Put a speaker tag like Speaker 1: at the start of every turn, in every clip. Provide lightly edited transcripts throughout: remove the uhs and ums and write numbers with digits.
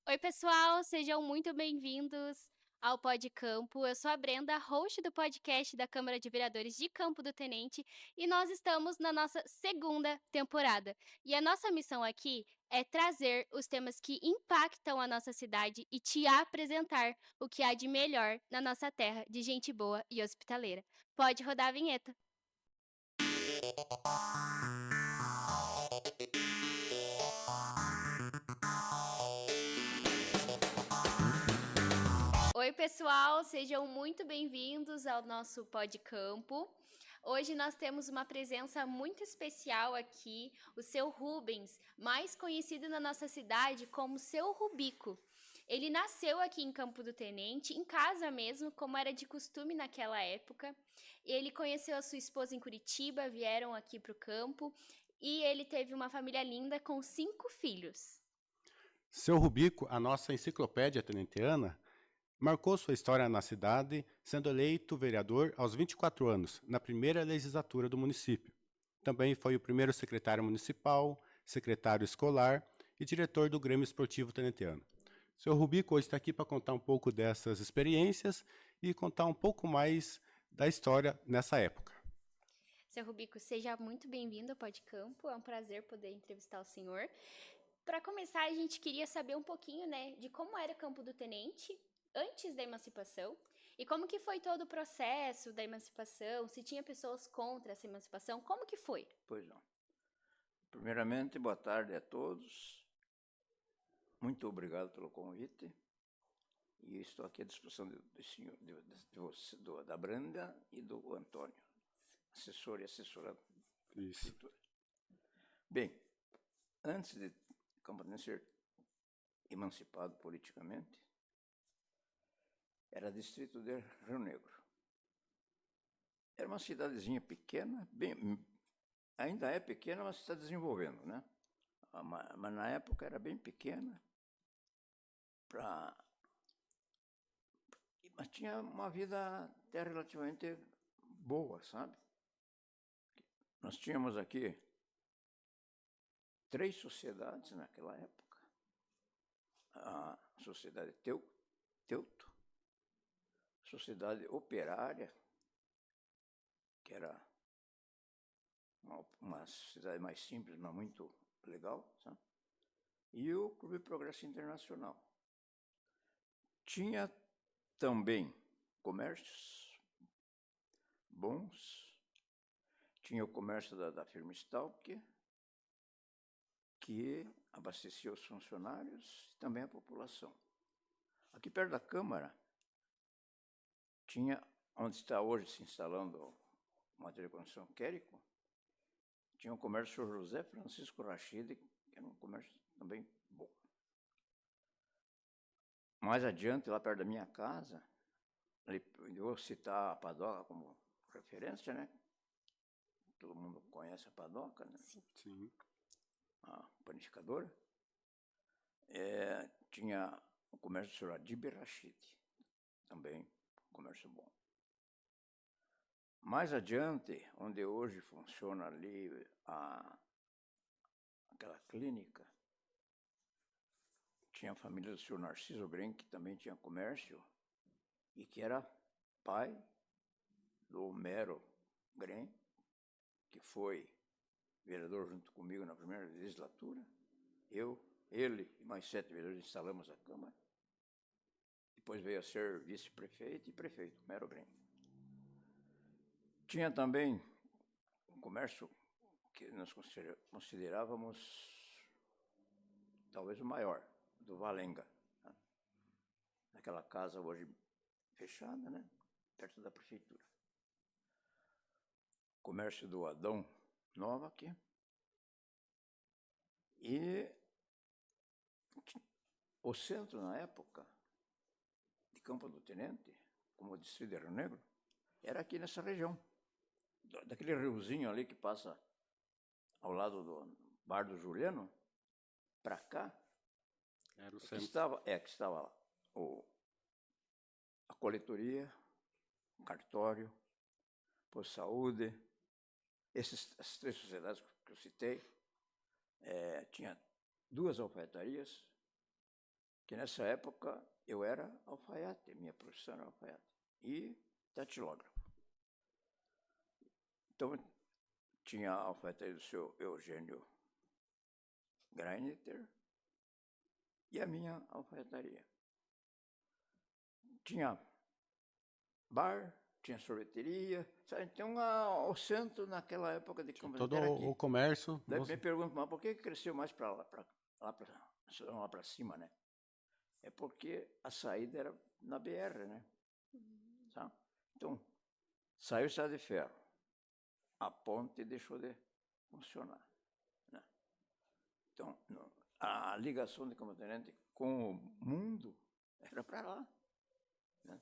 Speaker 1: Oi, pessoal, sejam muito bem-vindos ao Pod Campo. Eu sou a Brenda, host do podcast da Câmara de Vereadores de Campo do Tenente, e nós estamos na nossa segunda temporada. E a nossa missão aqui é trazer os temas que impactam a nossa cidade e te apresentar o que há de melhor na nossa terra de gente boa e hospitaleira. Pode rodar a vinheta. Oi, pessoal, sejam muito bem-vindos ao nosso Pod Campo. Hoje nós temos uma presença muito especial aqui, o seu Rubens, mais conhecido na nossa cidade como seu Rubico. Ele nasceu aqui em Campo do Tenente, em casa mesmo, como era de costume naquela época. Ele conheceu a sua esposa em Curitiba, vieram aqui para o campo e ele teve uma família linda com 5 filhos.
Speaker 2: Seu Rubico, a nossa enciclopédia tenenteana, marcou sua história na cidade, sendo eleito vereador aos 24 anos, na primeira legislatura do município. Também foi o primeiro secretário municipal, secretário escolar e diretor do Grêmio Esportivo Tenenteano. Seu Rubico hoje está aqui para contar um pouco dessas experiências e contar um pouco mais da história nessa época.
Speaker 1: Seu Rubico, seja muito bem-vindo ao Pod Campo, é um prazer poder entrevistar o senhor. Para começar, a gente queria saber um pouquinho, né, de como era Campo do Tenente antes da emancipação e como que foi todo o processo da emancipação, se tinha pessoas contra essa emancipação, como que foi?
Speaker 3: Pois não. Primeiramente, boa tarde a todos. Muito obrigado pelo convite. E estou aqui à disposição do senhor, da Brenda e do Antônio, assessor e assessora da prefeitura. Bem, antes de Campo Tenente ser emancipado politicamente, era distrito de Rio Negro. Era uma cidadezinha pequena, ainda é pequena, mas está desenvolvendo, né? Mas na época era bem pequena, mas tinha uma vida até relativamente boa, sabe? Nós tínhamos aqui 3 sociedades naquela época. A Sociedade Teuto, Sociedade Operária, que era uma sociedade mais simples, mas muito legal, sabe? E o Clube Progresso Internacional. Tinha também comércios bons, tinha o comércio da firma Stalk, que abastecia os funcionários e também a população. Aqui perto da Câmara, tinha, onde está hoje se instalando o material de construção Quérico, tinha o comércio José Francisco Rachid, que era um comércio também bom. Mais adiante, lá perto da minha casa, eu vou citar a Padoca como referência, né? Todo mundo conhece a Padoca, né?
Speaker 2: Sim.
Speaker 3: A panificadora. Tinha o comércio do senhor Adib Rachid, também comércio bom. Mais adiante, onde hoje funciona ali aquela clínica, tinha a família do senhor Narciso Gren, que também tinha comércio, e que era pai do Homero Gren, que foi vereador junto comigo na primeira legislatura. Ele e mais 7 vereadores instalamos a Câmara. Depois veio a ser vice-prefeito e prefeito, Homero Gren. Tinha também um comércio que nós considerávamos talvez o maior, do Valenga, né? Naquela casa hoje fechada, né? Perto da prefeitura. Comércio do Adão Novak. E o centro, na época, de Campo do Tenente, como o distrito de Rio Negro, era aqui nessa região. Daquele riozinho ali que passa ao lado do Bar do Juliano, para cá,
Speaker 2: Era o
Speaker 3: que
Speaker 2: centro.
Speaker 3: estava a coletoria, o cartório, por saúde, essas 3 sociedades que eu citei, tinha 2 alfaiatarias, que nessa época eu era alfaiate, minha profissão era alfaiate, e datilógrafo. Então, tinha a alfaiataria do seu Eugênio Greiner e a minha alfaiataria. Tinha bar, tinha sorveteria, sabe? Então, o centro naquela época de Campo
Speaker 2: Todo
Speaker 3: era aqui.
Speaker 2: o comércio.
Speaker 3: Daí me perguntam, mas por que cresceu mais lá para cima, né? É porque a saída era na BR, né? Tá? Então, saiu o Estrada de Ferro, a ponte deixou de funcionar, né? Então, a ligação de Campo Tenente com o mundo era para lá, né?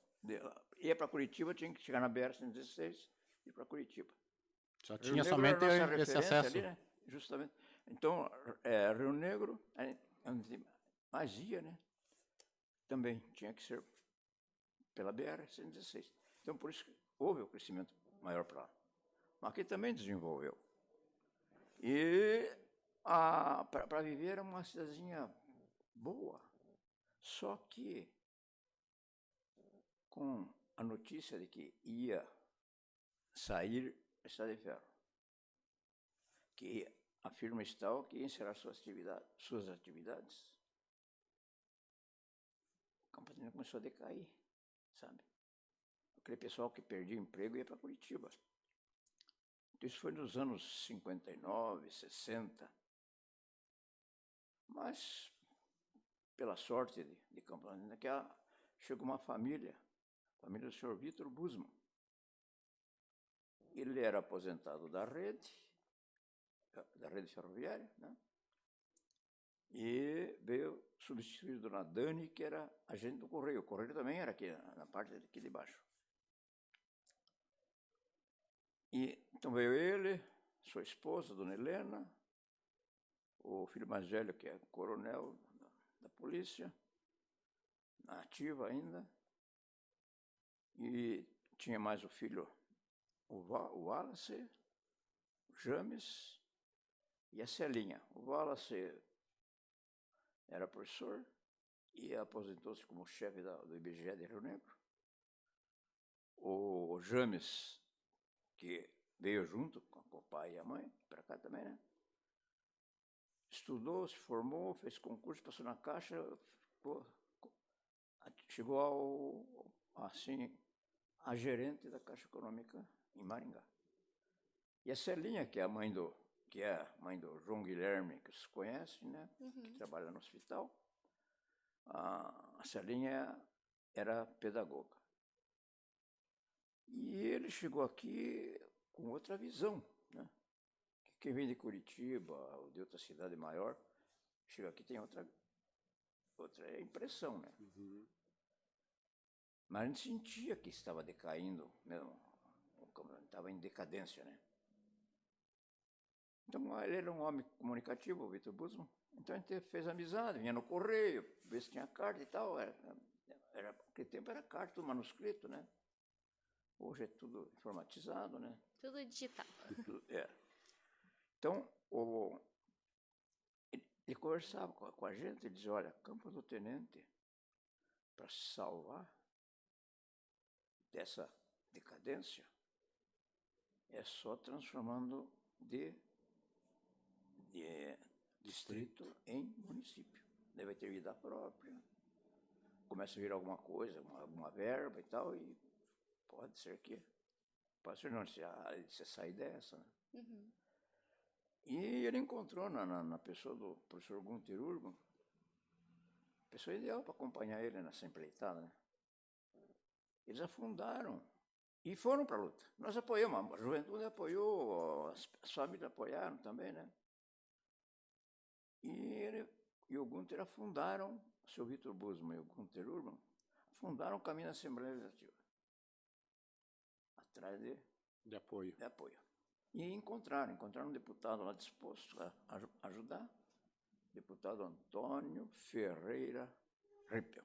Speaker 3: Ia para Curitiba, tinha que chegar na BR-116 e ir para Curitiba.
Speaker 2: Só
Speaker 3: Rio
Speaker 2: tinha
Speaker 3: Negro
Speaker 2: somente
Speaker 3: era a nossa
Speaker 2: esse
Speaker 3: referência
Speaker 2: acesso.
Speaker 3: ali, né? Justamente. Então, Rio Negro, onde mais ia, né? Também tinha que ser pela BR-116. Então, por isso que houve o crescimento maior para lá. Mas aqui também desenvolveu. E para viver era uma cidadezinha boa. Só que, com a notícia de que ia sair a Estrada de Ferro, que a firma Stahl que ia encerrar suas atividades, a Campo começou a decair, sabe? Aquele pessoal que perdia emprego ia para Curitiba. Isso foi nos anos 59, 60. Mas, pela sorte de Campo Tenente, que chegou uma família do senhor Vitor Busman. Ele era aposentado da rede ferroviária, né? E veio substituir a dona Dani, que era agente do Correio. O Correio também era aqui, na parte aqui de baixo. E, então veio ele, sua esposa, dona Helena, o filho mais velho, que é coronel da polícia, na ativa ainda, e tinha mais o filho, o Wallace, o James e a Celinha. O Wallace era professor e aposentou-se como chefe do IBGE de Rio Negro. O James, que veio junto com o pai e a mãe, para cá também, né? Estudou, se formou, fez concurso, passou na Caixa, chegou a gerente da Caixa Econômica em Maringá. E a Celinha, que é a mãe do João Guilherme, que vocês conhecem, né? Que trabalha no hospital, a Celinha era pedagoga. E ele chegou aqui com outra visão, né? Quem vem de Curitiba ou de outra cidade maior, chega aqui tem outra impressão, né? Mas a gente sentia que estava decaindo, mesmo, estava em decadência, né? Então, ele era um homem comunicativo, o Vitor Busman. Então, a gente fez amizade, vinha no correio, ver se tinha carta e tal. Naquele tempo era carta, tudo manuscrito, né? Hoje é tudo informatizado, né?
Speaker 1: Tudo digital.
Speaker 3: Então, ele conversava com a gente, ele dizia, olha, Campo do Tenente, para se salvar dessa decadência, é só transformando de distrito em município. Deve ter vida própria, começa a vir alguma coisa, alguma verba e tal, e pode ser não, você sair dessa, né? E ele encontrou na pessoa do professor Gunther Urban, pessoa ideal para acompanhar ele nessa empreitada, né? Eles afundaram e foram para a luta. Nós apoiamos, a juventude apoiou, as famílias apoiaram também, né? E ele e o Gunther afundaram, o seu Vitor Busman e o Gunther Urban, afundaram o caminho da Assembleia Legislativa, atrás
Speaker 2: De apoio.
Speaker 3: E encontraram um deputado lá disposto a ajudar, deputado Antônio Ferreira Rippel.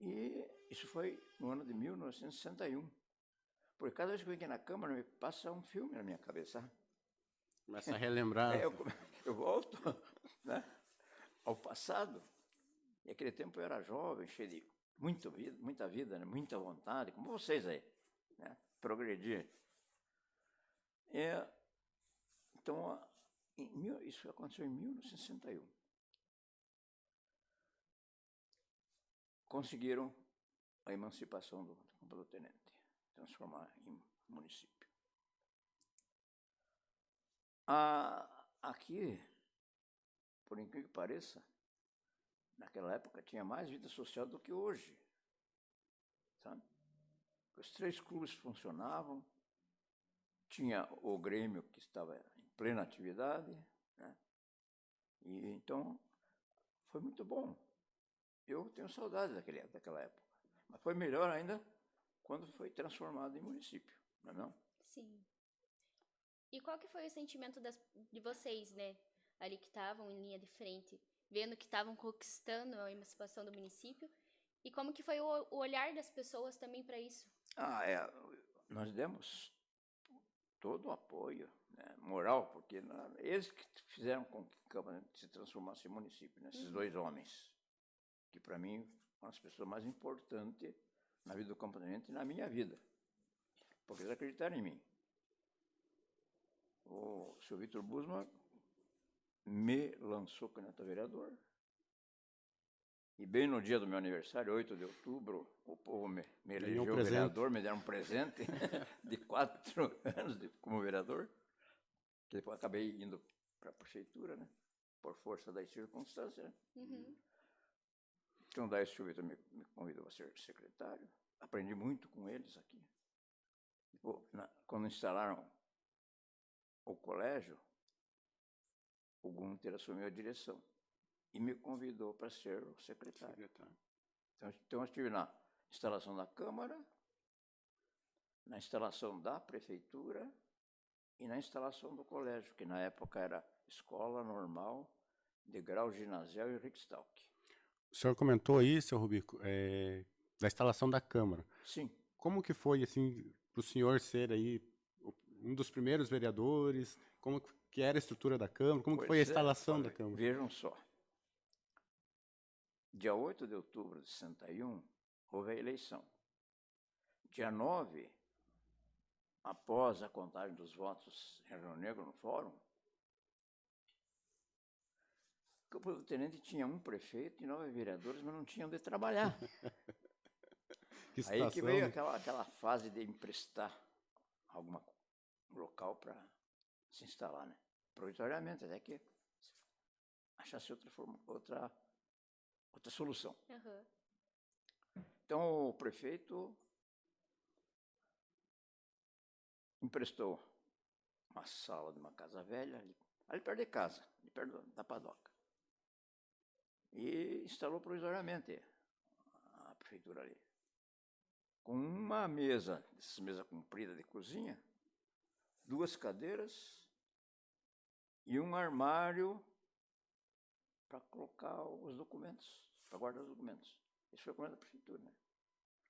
Speaker 3: E isso foi no ano de 1961. Porque cada vez que eu venho aqui na Câmara, me passa um filme na minha cabeça.
Speaker 2: Começa a relembrar.
Speaker 3: Eu volto, né? ao passado, e naquele tempo eu era jovem, cheio de muita vida, né? Muita vontade, como vocês aí, né? Progredir. Então, isso aconteceu em 1961. Conseguiram a emancipação do Campo do Tenente, transformar em município. Aqui, por incrível que pareça, naquela época tinha mais vida social do que hoje, sabe? Os 3 clubes funcionavam, tinha o Grêmio que estava em plena atividade, né? E então foi muito bom. Eu tenho saudades daquela época, mas foi melhor ainda quando foi transformado em município, não é não?
Speaker 1: Sim. E qual que foi o sentimento de vocês, né, ali que estavam em linha de frente, vendo que estavam conquistando a emancipação do município? E como que foi o olhar das pessoas também para isso?
Speaker 3: Nós demos todo o apoio, né, moral, porque eles que fizeram com que o Campo se transformasse em município, né, esses 2 homens, que para mim foram as pessoas mais importantes na vida do Campo Tenente e na minha vida, porque eles acreditaram em mim. O senhor Vitor Busman me lançou candidato a vereador, e bem no dia do meu aniversário, 8 de outubro, o povo me elegeu vereador, me deram um presente de 4 anos como vereador, que depois acabei indo para a prefeitura, né? Por força das circunstâncias. Né? Então, daí o senhor Vitor me convidou a ser secretário. Aprendi muito com eles aqui. Quando instalaram o colégio, o Gunter assumiu a direção e me convidou para ser o secretário. Então, eu estive na instalação da Câmara, na instalação da Prefeitura e na instalação do colégio, que na época era Escola Normal de Grau Ginasial e Rikstalk.
Speaker 2: O senhor comentou aí, seu Rubico, da instalação da Câmara.
Speaker 3: Sim.
Speaker 2: Como que foi, assim, para o senhor ser aí um dos primeiros vereadores? Como que era a estrutura da Câmara? Como que foi a instalação da Câmara?
Speaker 3: Vejam só. Dia 8 de outubro de 61, houve a eleição. Dia 9, após a contagem dos votos em Rio Negro, no Fórum, o Campo do Tenente tinha um prefeito e 9 vereadores, mas não tinham onde trabalhar. Aí que veio aquela fase de emprestar algum local para se instalar, né? Provisoriamente, até que achasse outra solução. Então, o prefeito emprestou uma sala de uma casa velha, ali perto de casa, ali perto da padoca. E instalou provisoriamente a prefeitura ali. Com uma mesa comprida de cozinha, 2 cadeiras e um armário para colocar os documentos, para guardar os documentos. Isso foi o comando da prefeitura, né?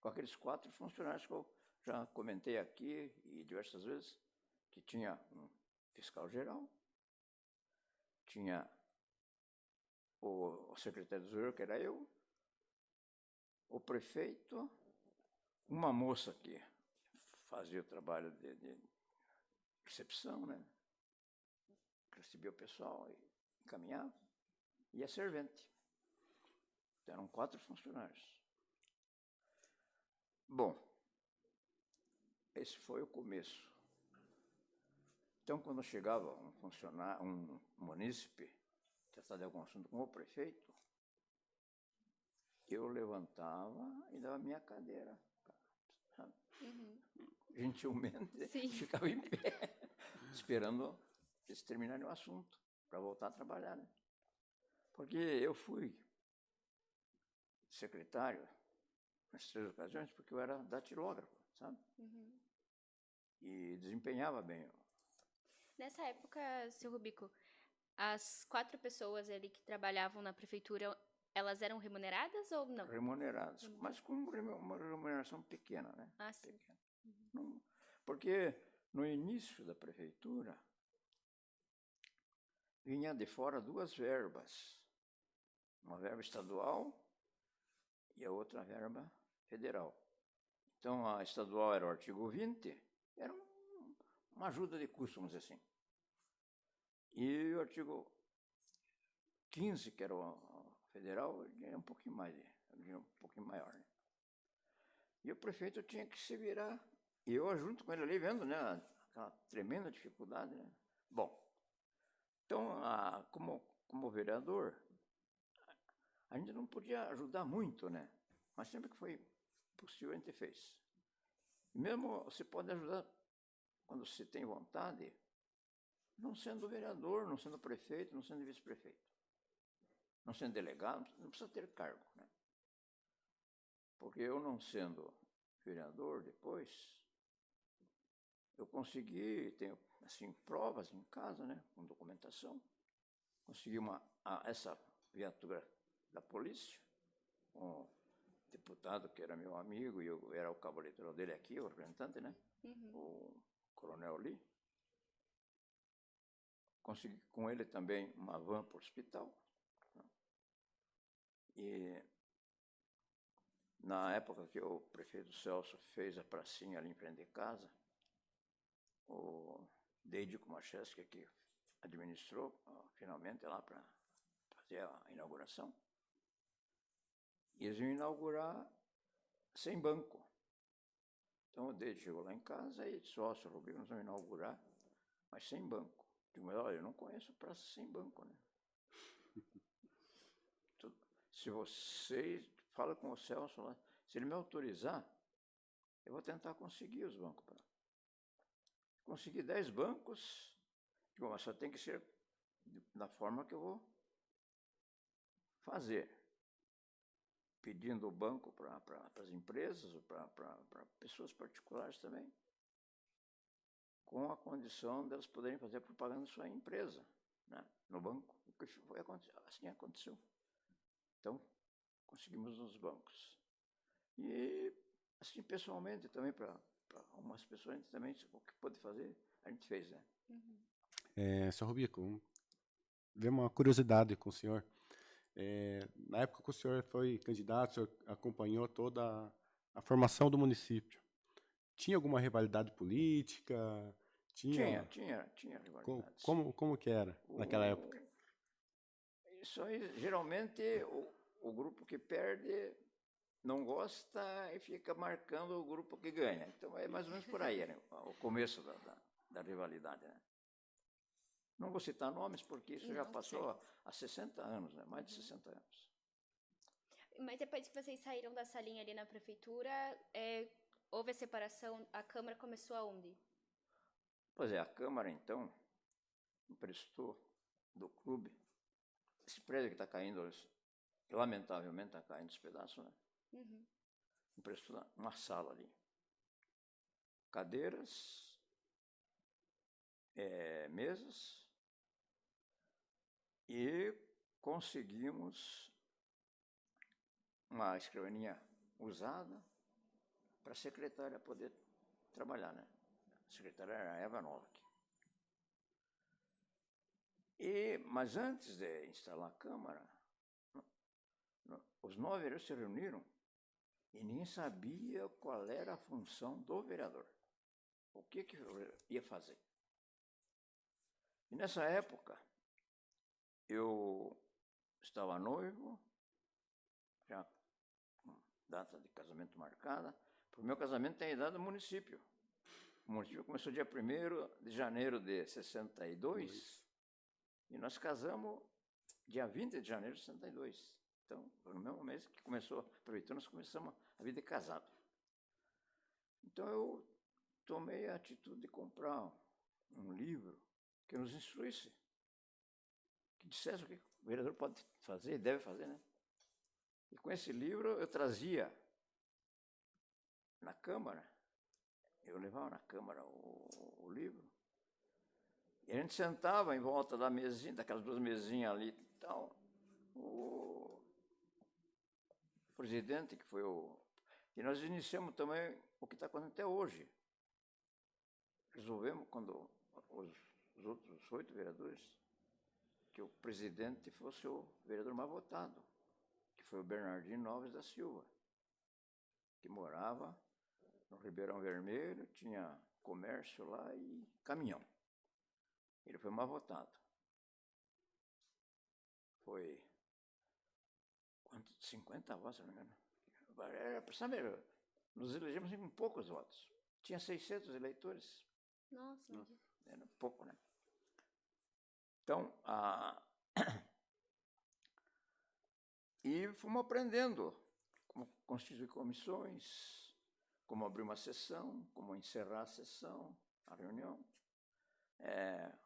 Speaker 3: Com aqueles 4 funcionários que eu já comentei aqui e diversas vezes, que tinha um fiscal geral, tinha o secretário do Tesouro, que era eu, o prefeito, uma moça que fazia o trabalho de recepção, né? Recebia o pessoal e encaminhava, e a servente. Então, eram 4 funcionários. Bom, esse foi o começo. Então, quando chegava um munícipe, tratar de algum assunto com o prefeito, eu levantava e dava minha cadeira. Sabe? Gentilmente, ficava em pé, esperando eles terminarem o assunto, para voltar a trabalhar. Né? Porque eu fui secretário nas 3 ocasiões, porque eu era datilógrafo, sabe? E desempenhava bem.
Speaker 1: Nessa época, seu Rubico, as 4 pessoas ali que trabalhavam na prefeitura, elas eram remuneradas ou não?
Speaker 3: Remuneradas, mas com uma remuneração pequena, né?
Speaker 1: Sim.
Speaker 3: Pequena. Não, porque no início da prefeitura, vinha de fora 2 verbas uma verba estadual e a outra verba federal. Então, a estadual era o artigo 20, era uma ajuda de custo, vamos dizer assim. E o artigo 15, que era o federal, era um pouquinho mais, um pouquinho maior. Né? E o prefeito tinha que se virar. E eu, junto com ele ali, vendo, né, aquela tremenda dificuldade. Né? Bom, então, como vereador, a gente não podia ajudar muito, né? Mas sempre que foi possível, a gente fez. E mesmo você pode ajudar quando você tem vontade, não sendo vereador, não sendo prefeito, não sendo vice-prefeito. Não sendo delegado, não precisa ter cargo, né? Porque eu, não sendo vereador depois, eu consegui, tenho assim, provas em casa, né, com documentação, consegui essa viatura da polícia, um deputado que era meu amigo, e eu era o cabo eleitoral dele aqui, o representante, né, o coronel Lee. Consegui com ele também uma van para o hospital. Né? E na época que o prefeito Celso fez a pracinha ali em frente de casa, o Deidico Macheski, que administrou finalmente lá para fazer a inauguração, e eles iam inaugurar sem banco. Então o Deidico chegou lá em casa e disse: "Sócio, Rodrigo, nós vamos inaugurar, mas sem banco." Eu digo: "Olha, eu não conheço praça sem banco, né? Se você fala com o Celso lá, se ele me autorizar, eu vou tentar conseguir os bancos. Consegui 10 bancos, digo, mas só tem que ser da forma que eu vou fazer. Pedindo o banco para as empresas, para pessoas particulares também, com a condição delas poderem fazer propaganda da sua empresa, né, no banco. Assim aconteceu. Então, conseguimos nos bancos. E, assim, pessoalmente também, para algumas pessoas, a gente também, o que pode fazer, a gente fez, né?
Speaker 2: Senhor Rubico, ver uma curiosidade com o senhor. Na época que o senhor foi candidato, o senhor acompanhou toda a formação do município. Tinha alguma rivalidade política?
Speaker 3: Tinha rivalidades.
Speaker 2: Como que era naquela época?
Speaker 3: Isso aí, geralmente, o grupo que perde não gosta e fica marcando o grupo que ganha. Então, é mais ou menos por aí, né? O começo da rivalidade, né? Não vou citar nomes, porque isso já passou há 60 anos, né? Mais de 60 anos.
Speaker 1: Mas depois que vocês saíram da salinha ali na prefeitura, houve a separação, a Câmara começou aonde?
Speaker 3: Pois é, a Câmara, então, emprestou do clube, esse prédio que está caindo, lamentavelmente está caindo os pedaços, né? Emprestou uma sala ali. Cadeiras, mesas, e conseguimos uma escrivaninha usada para a secretária poder trabalhar, né? A secretária era a Eva Novak. Mas antes de instalar a Câmara, os 9 vereadores se reuniram e ninguém sabia qual era a função do vereador, o que ia fazer. E nessa época, eu estava noivo, já com data de casamento marcada, porque o meu casamento tem a idade do município. O município começou dia 1º de janeiro de 62, e nós casamos dia 20 de janeiro de 62. Então, foi no mesmo mês que começou a prefeitura, nós começamos a vida de casado. Então, eu tomei a atitude de comprar um livro que nos instruísse, que dissesse o que o vereador pode fazer e deve fazer, né? E com esse livro eu trazia na Câmara, eu levava na Câmara o livro, e a gente sentava em volta da mesinha, daquelas 2 mesinhas ali e tal. O presidente, que foi E nós iniciamos também o que está acontecendo até hoje. Resolvemos, quando os outros 8 vereadores, que o presidente fosse o vereador mais votado. foi o Bernardino Noves da Silva, que morava no Ribeirão Vermelho, tinha comércio lá e caminhão. Ele foi mais votado. Foi 50 votos, se não me engano. Sabe, nos elegemos com poucos votos. Tinha 600 eleitores.
Speaker 1: Nossa.
Speaker 3: Era pouco, né? Então, e fomos aprendendo como constituir comissões, como abrir uma sessão, como encerrar a sessão, a reunião,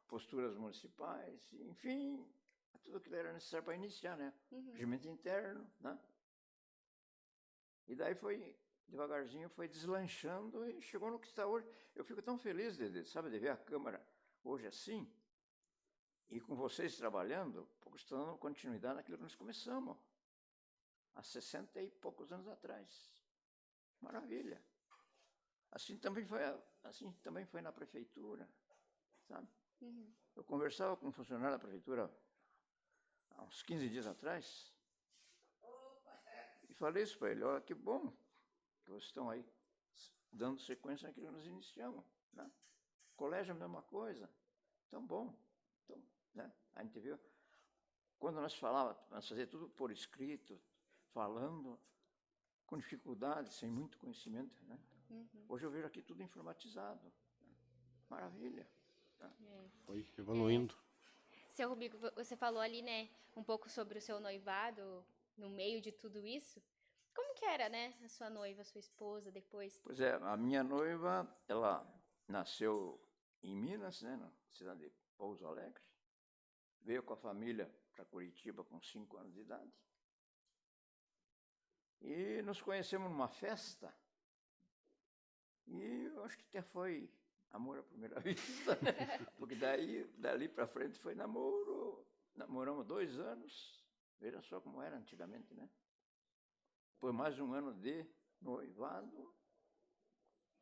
Speaker 3: posturas municipais, enfim, tudo que era necessário para iniciar, né? Regimento interno, né? E daí foi, devagarzinho, foi deslanchando e chegou no que está hoje. Eu fico tão feliz, de ver a Câmara hoje assim, e com vocês trabalhando, estão dando continuidade naquilo que nós começamos, há 60 e poucos anos atrás. Maravilha. Assim também foi na prefeitura, sabe? Eu conversava com um funcionário da prefeitura há uns 15 dias atrás, e falei isso para ele: olha, que bom que vocês estão aí dando sequência naquilo que nós iniciamos, né? Colégio é a mesma coisa. Tão bom. Então, né? A gente viu, quando nós falávamos, nós fazíamos tudo por escrito, falando, com dificuldade, sem muito conhecimento, né? Hoje eu vejo aqui tudo informatizado. Né? Maravilha. Né?
Speaker 2: Foi evoluindo.
Speaker 1: Seu Rubico, você falou ali, né, um pouco sobre o seu noivado no meio de tudo isso. Como que era, né, a sua noiva, a sua esposa depois?
Speaker 3: Pois é, a minha noiva, ela nasceu em Minas, né, na cidade de Pouso Alegre. Veio com a família para Curitiba com 5 anos de idade. E nos conhecemos numa festa. E eu acho que até foi amor à primeira vista, né? Porque dali para frente foi namoro. Namoramos 2 anos. Veja só como era antigamente, né? Depois mais 1 ano de noivado,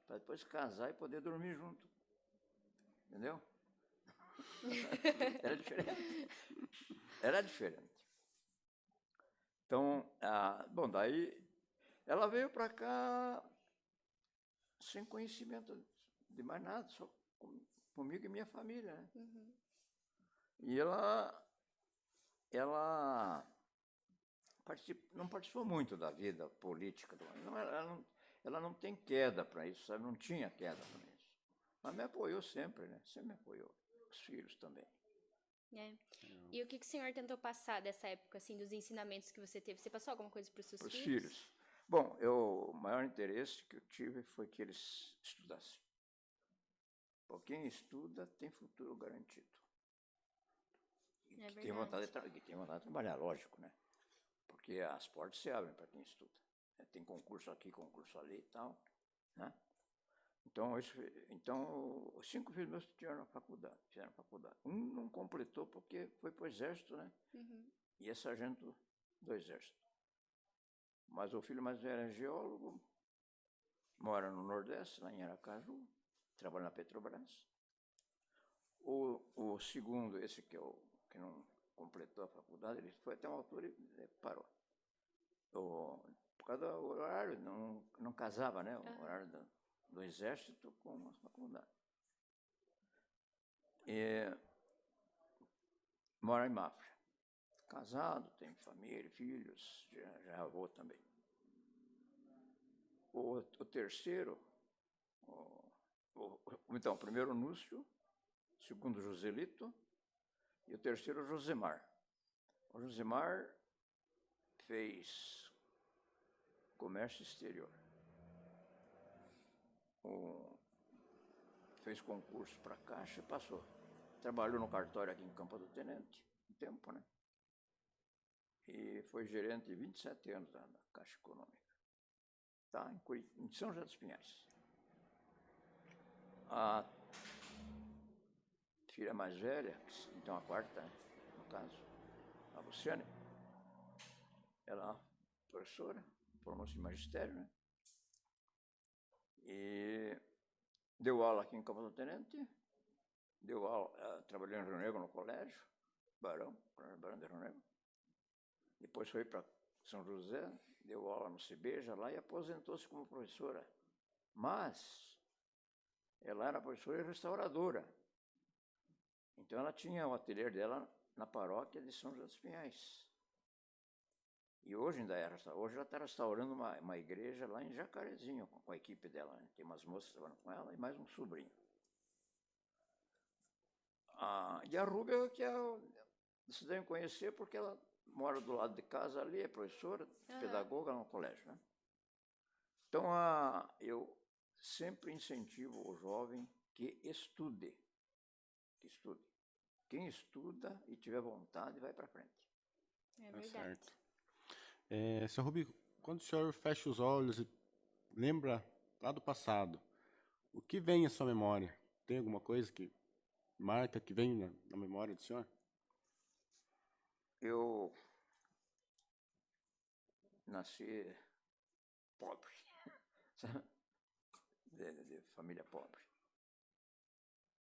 Speaker 3: para depois casar e poder dormir junto. Entendeu? Era diferente. Era diferente. Então, bom, daí ela veio para cá sem conhecimento de mais nada, só comigo e minha família, né? E ela não participou muito da vida política. Ela não tem queda para isso, sabe? Não tinha queda para isso. Mas me apoiou sempre, né? Sempre me apoiou. Os filhos também.
Speaker 1: E o que o senhor tentou passar dessa época, assim, dos ensinamentos que você teve? Você passou alguma coisa para os seus filhos?
Speaker 3: Filhos. Bom, o maior interesse que eu tive foi que eles estudassem. Porque quem estuda tem futuro garantido. E que tem vontade de trabalhar, lógico, né? Porque as portas se abrem para quem estuda. Tem concurso aqui, concurso ali e tal, né? Então, os 5 filhos meus fizeram faculdade. Um não completou porque foi para o exército, né? E é sargento do exército. Mas o filho mais velho é geólogo, mora no Nordeste, lá em Aracaju, trabalha na Petrobras. O segundo, esse que não completou a faculdade, ele foi até uma altura e parou. Por causa do horário, não casava, né? O horário do exército com a faculdade. Mora em Mafra. Casado, tem família, filhos, já é avô também. O terceiro, então, o primeiro Núcio, o segundo Joselito e o terceiro Josemar. O Josemar fez comércio exterior. Fez concurso para a Caixa e passou. Trabalhou no cartório aqui em Campo do Tenente, um tempo, né? E foi gerente de 27 anos da Caixa Econômica. Tá, em São José dos Pinhais. A filha mais velha, então a quarta, no caso, a Luciane, ela é professora, formou-se em magistério, né? E deu aula aqui em Campo do Tenente, deu aula, trabalhou em Rio Negro no colégio, Barão de Rio Negro. Depois foi para São José, deu aula no Cibeja lá e aposentou-se como professora. Mas ela era professora e restauradora. Então ela tinha o ateliê dela na paróquia de São José dos Pinhais. E hoje ainda é, hoje ela está restaurando uma igreja lá em Jacarezinho, com a equipe dela. Né? Tem umas moças trabalhando com ela e mais um sobrinho. E a Rúbia, que vocês devem conhecer, porque ela mora do lado de casa ali, é professora, pedagoga no colégio. Né? Então, eu sempre incentivo o jovem que estude. Que estude. Quem estuda e tiver vontade, vai para frente.
Speaker 1: É
Speaker 2: Tá
Speaker 1: verdade.
Speaker 2: certo. Seu Rubi, quando o senhor fecha os olhos e lembra lá do passado, o que vem à sua memória? Tem alguma coisa que marca, que vem na memória do senhor?
Speaker 3: Eu nasci pobre, sabe? De família pobre.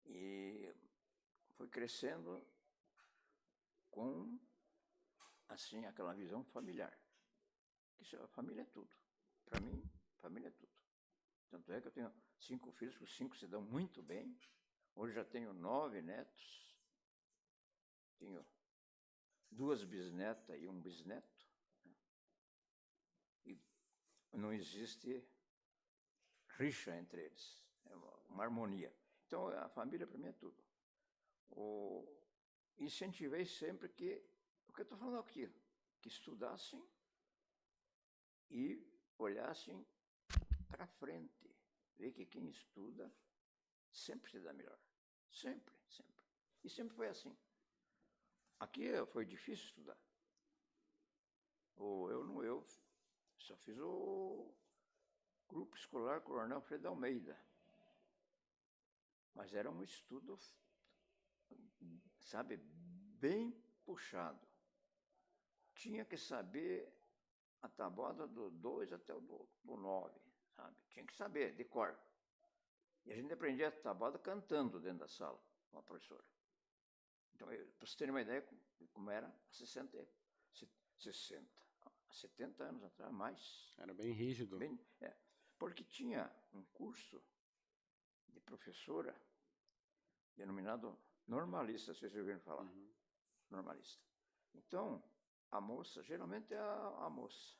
Speaker 3: E fui crescendo com, assim, aquela visão familiar. A família é tudo. Para mim, família é tudo. Tanto é que eu tenho 5 filhos, os 5 se dão muito bem. Hoje já tenho 9 netos. Tenho 2 bisnetas e um bisneto. E não existe rixa entre eles. É uma harmonia. Então, a família para mim é tudo. Incentivei sempre que, o que eu estou falando aqui, que estudassem e olhassem para frente. Ver que quem estuda sempre se dá melhor. Sempre, sempre. E sempre foi assim. Aqui foi difícil estudar. Eu só fiz o grupo escolar Coronel Freire Almeida. Mas era um estudo, sabe, bem puxado. Tinha que saber a tabuada do 2 até o do 9, sabe? Tinha que saber, de cor. E a gente aprendia a tabuada cantando dentro da sala, com a professora. Então, para vocês terem uma ideia como era há 70 anos atrás, mais.
Speaker 2: Era bem rígido.
Speaker 3: Porque tinha um curso de professora denominado normalista, se vocês ouviram falar.
Speaker 2: Uhum.
Speaker 3: Normalista. Então, a moça, geralmente a moça,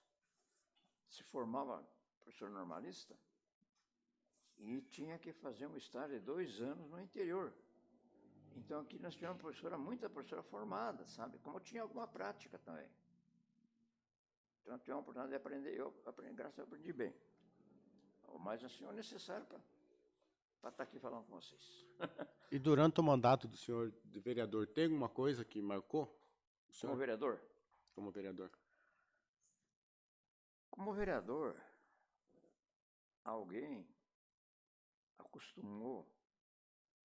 Speaker 3: se formava professora normalista e tinha que fazer um estágio de 2 anos no interior. Então, aqui nós tivemos muita professora formada, sabe? Como tinha alguma prática também. Então, eu tive a oportunidade de aprender, graças a Deus, eu aprendi bem. Mas, assim, é necessário para estar aqui falando com vocês.
Speaker 2: E durante o mandato do senhor de vereador, tem alguma coisa que marcou o senhor?
Speaker 3: Como vereador?
Speaker 2: Como vereador.
Speaker 3: Como vereador, alguém acostumou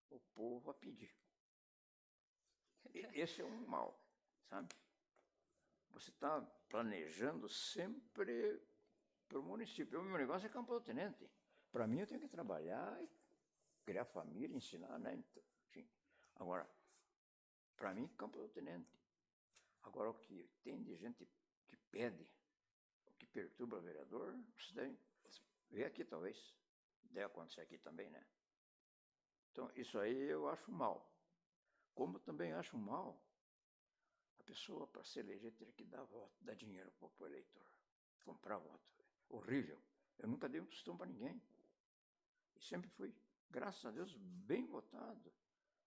Speaker 3: o povo a pedir. Esse é um mal, sabe? Você está planejando sempre para o município. O meu negócio é Campo do Tenente. Para mim, eu tenho que trabalhar, criar família, ensinar, né? Enfim. Agora, para mim, Campo do Tenente. Agora, o que tem de gente que pede, o que perturba o vereador, você deve ver aqui, talvez. Deve acontecer aqui também, né? Então, isso aí eu acho mal. Como também acho mal a pessoa, para se eleger, ter que dar voto, dar dinheiro para o eleitor, comprar voto. Horrível. Eu nunca dei um tostão para ninguém. E sempre fui, graças a Deus, bem votado.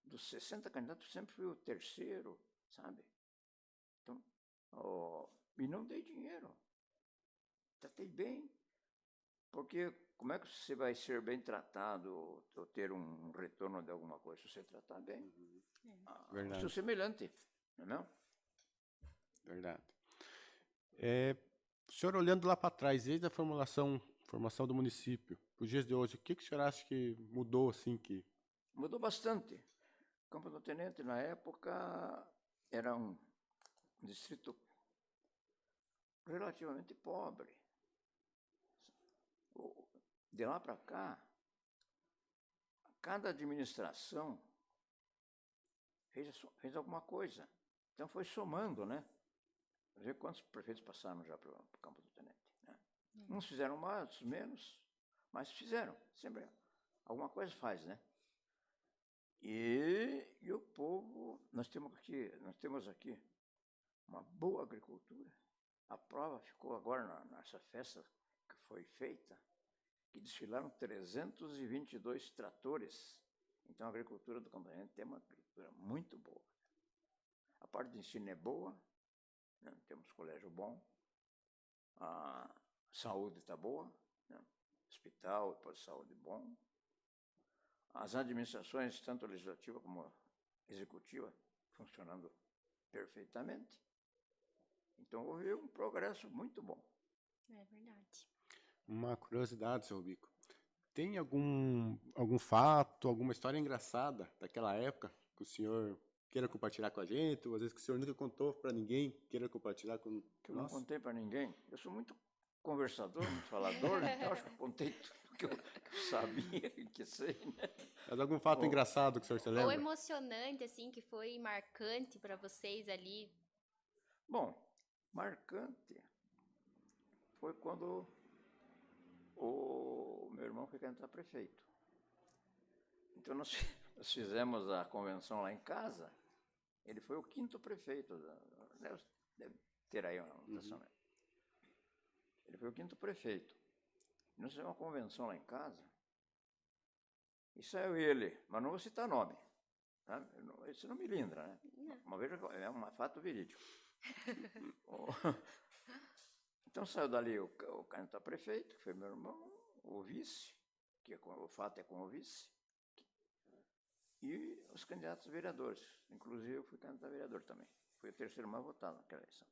Speaker 3: Dos 60 candidatos, sempre fui o terceiro, sabe? Então, e não dei dinheiro. Tratei bem. Porque como é que você vai ser bem tratado ou ter um retorno de alguma coisa? Se você tratar bem, o seu semelhante, não é mesmo?
Speaker 2: Verdade. O senhor olhando lá para trás, desde a formação do município, para os dias de hoje, o que o senhor acha que mudou assim que...
Speaker 3: Mudou bastante. Campo do Tenente, na época, era um distrito relativamente pobre. De lá para cá, cada administração fez alguma coisa. Então foi somando, né? Vê quantos prefeitos passaram já pelo Campo do Tenente. Né? Uns fizeram mais, outros menos, mas fizeram. Sempre alguma coisa faz, né? E o povo, nós temos aqui uma boa agricultura. A prova ficou agora nessa festa que foi feita, que desfilaram 322 tratores. Então, a agricultura do Campo do Tenente tem uma agricultura muito boa. A parte de ensino é boa, né? Temos colégio bom, a saúde está boa, né? Hospital, posto de saúde bom. As administrações, tanto legislativa como executiva, funcionando perfeitamente. Então, houve um progresso muito bom.
Speaker 1: É verdade.
Speaker 2: Uma curiosidade, seu Rubico. Tem algum fato, alguma história engraçada daquela época que o senhor queira compartilhar com a gente, ou às vezes que o senhor nunca contou para ninguém, queira compartilhar com
Speaker 3: Que eu
Speaker 2: nós?
Speaker 3: não contei para ninguém. Eu sou muito conversador, muito falador, então acho que eu contei tudo que eu sabia e que sei, né?
Speaker 2: Mas algum fato
Speaker 3: Bom,
Speaker 2: engraçado que o senhor se
Speaker 1: Ou
Speaker 2: lembra?
Speaker 1: emocionante, assim, que foi marcante para vocês ali.
Speaker 3: Bom, marcante foi quando o meu irmão foi candidato a prefeito. Então, nós fizemos a convenção lá em casa. Ele foi o 5º prefeito. Deve ter aí uma anotação, né? Ele foi o 5º prefeito. Nós fizemos uma convenção lá em casa. E saiu ele, mas não vou citar nome. Tá? Isso não me lindra, né? Uma vez é um fato verídico. Então saiu dali o candidato a prefeito, que foi meu irmão, o vice, o fato é com o vice, e os candidatos a vereadores. Inclusive eu fui candidato a vereador também. Fui o 3º mais votado naquela eleição.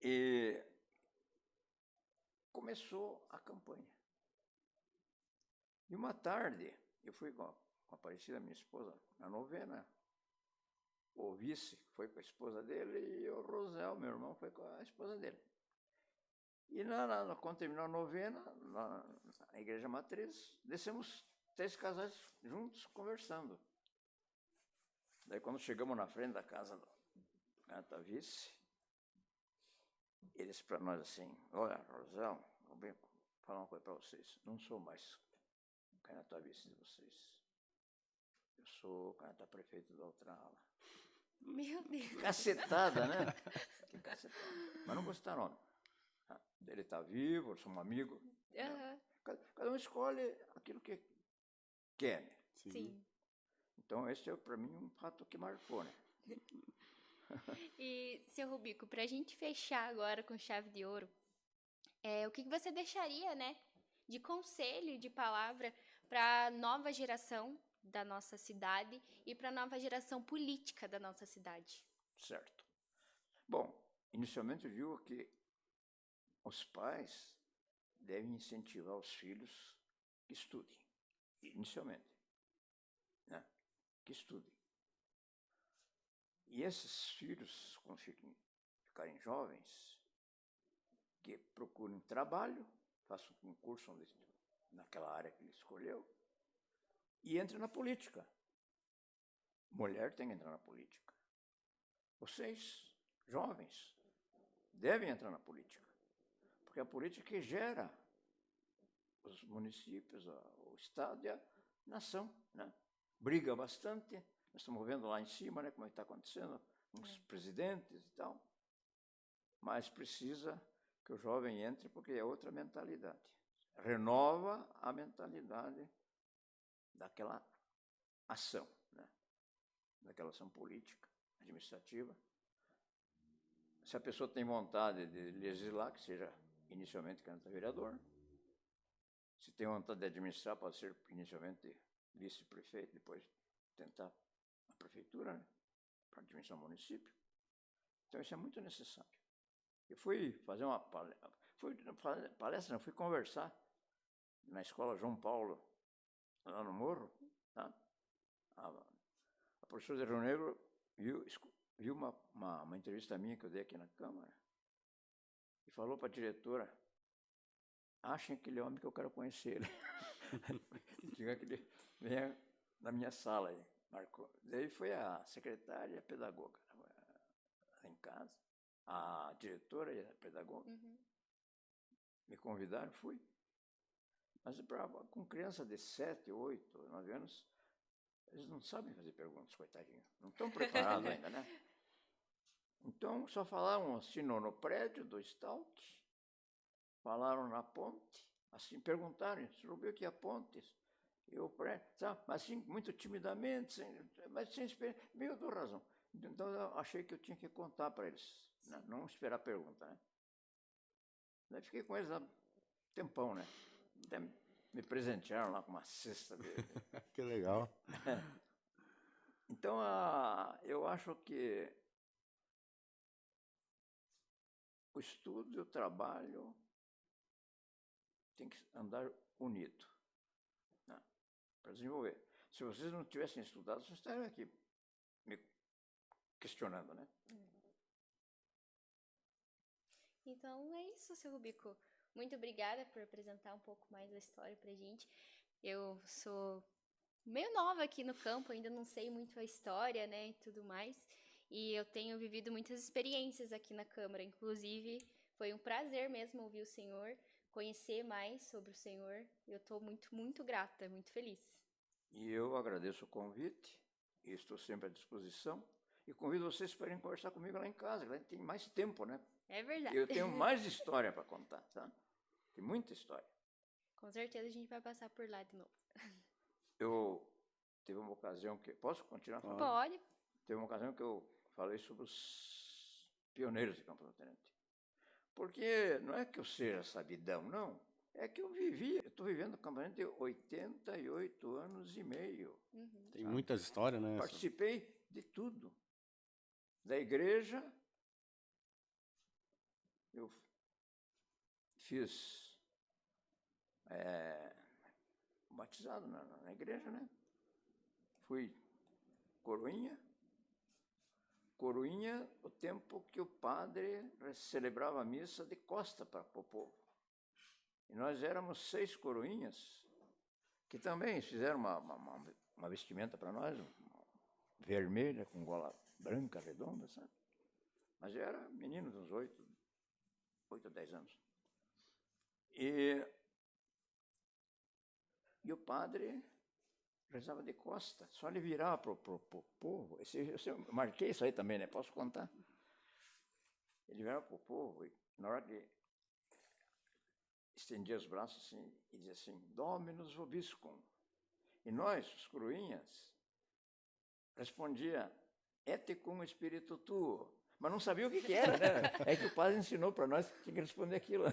Speaker 3: E começou a campanha. E uma tarde, eu fui com a Aparecida, minha esposa, na novena. O vice foi com a esposa dele e o Rosel, meu irmão, foi com a esposa dele. E quando terminou a novena, na igreja matriz, descemos 3 casais juntos conversando. Daí, quando chegamos na frente da casa do candidato vice, ele disse para nós assim: olha, Rosel, vou bem falar uma coisa para vocês. Não sou mais candidato a vice de vocês. Eu sou candidato a prefeito da outra ala.
Speaker 1: Meu Deus.
Speaker 3: Que cacetada, né? Que cacetada. Mas não vou citar nome. Ele está vivo, eu sou um amigo. Né? Cada um escolhe aquilo que quer. Né?
Speaker 1: Sim.
Speaker 3: Então, esse é, para mim, um fato que marcou, né?
Speaker 1: E, seu Rubico, para a gente fechar agora com chave de ouro, o que você deixaria, né, de conselho, de palavra para a nova geração da nossa cidade e para a nova geração política da nossa cidade?
Speaker 3: Certo. Bom, inicialmente eu digo que os pais devem incentivar os filhos que estudem, inicialmente, né? Que estudem. E esses filhos, quando ficarem jovens, que procurem trabalho, façam um concurso naquela área que ele escolheu, e entrem na política. Mulher tem que entrar na política. Vocês, jovens, devem entrar na política. Porque a política que gera os municípios, o Estado e a nação, né? Briga bastante. Nós estamos vendo lá em cima, né, como está acontecendo com os presidentes e tal. Mas precisa que o jovem entre, porque é outra mentalidade. Renova a mentalidade daquela ação, né? Daquela ação política, administrativa. Se a pessoa tem vontade de legislar, que seja inicialmente candidato a vereador. Se tem vontade de administrar, pode ser inicialmente vice-prefeito, depois tentar a prefeitura, né? Para administrar o município. Então, isso é muito necessário. Eu fui fazer uma palestra, fui conversar na escola João Paulo, lá no Morro. Tá? A professora de Rio Negro viu uma entrevista minha que eu dei aqui na Câmara e falou para a diretora: achem aquele homem que eu quero conhecer ele. Diga que ele venha na minha sala aí. Marcou. Daí foi a secretária e a pedagoga. lá em casa. A diretora e a pedagoga me convidaram, fui. Mas com criança de 7, 8, 9 anos, eles não sabem fazer perguntas, coitadinho. Não estão preparados ainda, né? Então, só falaram assim no prédio do Stalk, falaram na ponte, assim, perguntaram, você ouviu que a ponte? Eu, sabe, assim, muito timidamente, mas sem esperar, meio do razão. Então, eu achei que eu tinha que contar para eles, né? Não esperar a pergunta, né? Daí fiquei com eles há um tempão, né? Até me presentearam lá com uma cesta dele.
Speaker 2: Que legal.
Speaker 3: Então, eu acho que o estudo e o trabalho tem que andar unido, né, para desenvolver. Se vocês não tivessem estudado, vocês estariam aqui me questionando, né?
Speaker 1: Então é isso, seu Rubico. Muito obrigada por apresentar um pouco mais da história pra gente. Eu sou meio nova aqui no campo, ainda não sei muito a história, né, e tudo mais. E eu tenho vivido muitas experiências aqui na Câmara. Inclusive, foi um prazer mesmo ouvir o senhor, conhecer mais sobre o senhor. Eu estou muito, muito grata, muito feliz.
Speaker 3: E eu agradeço o convite, e estou sempre à disposição. E convido vocês para irem conversar comigo lá em casa, lá tem mais tempo, né?
Speaker 1: É verdade.
Speaker 3: Eu tenho mais história para contar, tá? Tem muita história.
Speaker 1: Com certeza a gente vai passar por lá de novo.
Speaker 3: Eu teve uma ocasião que... Posso continuar falando?
Speaker 1: Pode.
Speaker 3: Teve uma ocasião que eu falei sobre os pioneiros de Campo do Tenente. Porque não é que eu seja sabidão, não. É que eu estou vivendo o Campo do Tenente 88 anos e meio.
Speaker 2: Tem muitas histórias, né?
Speaker 3: Participei de tudo. Da igreja, eu fiz batizado na igreja, né? Fui coroinha. Coroinha, o tempo que o padre celebrava a missa de costa para o povo. E nós éramos 6 coroinhas, que também fizeram uma vestimenta para nós, vermelha, com gola branca, redonda, sabe? Mas eu era menino de uns 8 ou 10 anos. E o padre rezava de costa, só ele virava para o povo. Eu marquei isso aí também, né? Posso contar? Ele virava para o povo e, na hora que estendia os braços assim, e dizia assim, Dominus vobiscum. E nós, os coroinhas, respondia, et cum spiritu tuo. Mas não sabia o que era, né? É que o padre ensinou para nós que tinha que responder aquilo.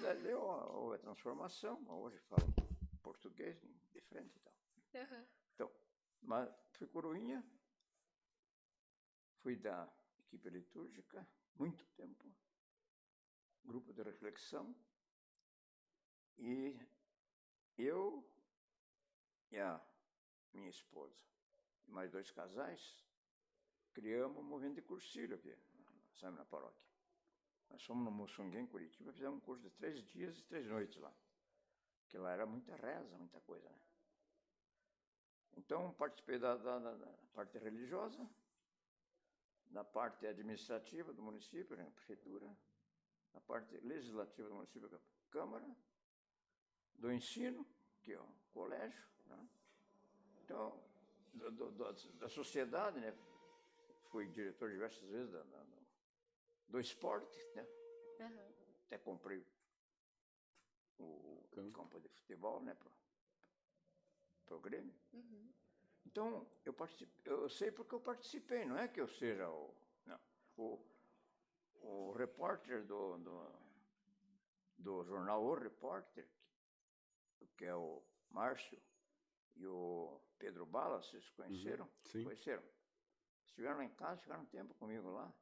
Speaker 3: Daí houve a transformação, hoje falo português de frente e tal. Então, mas fui coroinha, fui da equipe litúrgica, muito tempo, grupo de reflexão, e eu e a minha esposa, e mais 2 casais, criamos um movimento de cursilho aqui, sabe, na paróquia. Nós fomos no Mussunguém, Curitiba, fizemos um curso de 3 dias e 3 noites lá, porque lá era muita reza, muita coisa, né? Então, participei da parte religiosa, da parte administrativa do município, né, prefeitura, da parte legislativa do município, Câmara, do ensino, que é o colégio, né? Então, da sociedade, né? Fui diretor diversas vezes do esporte, né? Até comprei o campo de futebol, né? Para o Grêmio. Então, eu sei porque eu participei, não é que eu seja o repórter do jornal O Repórter, que é o Márcio e o Pedro Bala, vocês conheceram?
Speaker 2: Sim.
Speaker 3: Conheceram? Estiveram lá em casa, ficaram um tempo comigo lá.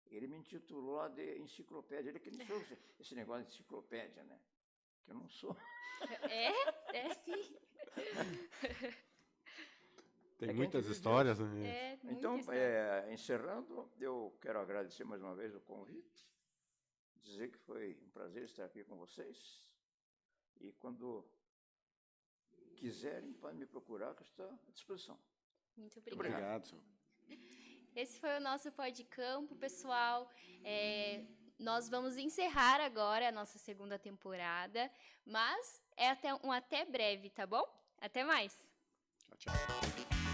Speaker 3: Ele me intitulou lá de enciclopédia. Ele que não sou esse negócio de enciclopédia, né? Que eu não sou.
Speaker 1: É sim.
Speaker 2: Tem muitas histórias, né?
Speaker 1: É, muita
Speaker 3: então,
Speaker 1: história.
Speaker 3: encerrando, eu quero agradecer mais uma vez o convite, dizer que foi um prazer estar aqui com vocês. E quando quiserem, podem me procurar, que eu estou à disposição.
Speaker 1: Muito obrigada.
Speaker 2: Obrigado, senhor.
Speaker 1: Esse foi o nosso Podcampo, pessoal. Nós vamos encerrar agora a nossa segunda temporada, mas até breve, tá bom? Até mais!
Speaker 2: Tchau, tchau.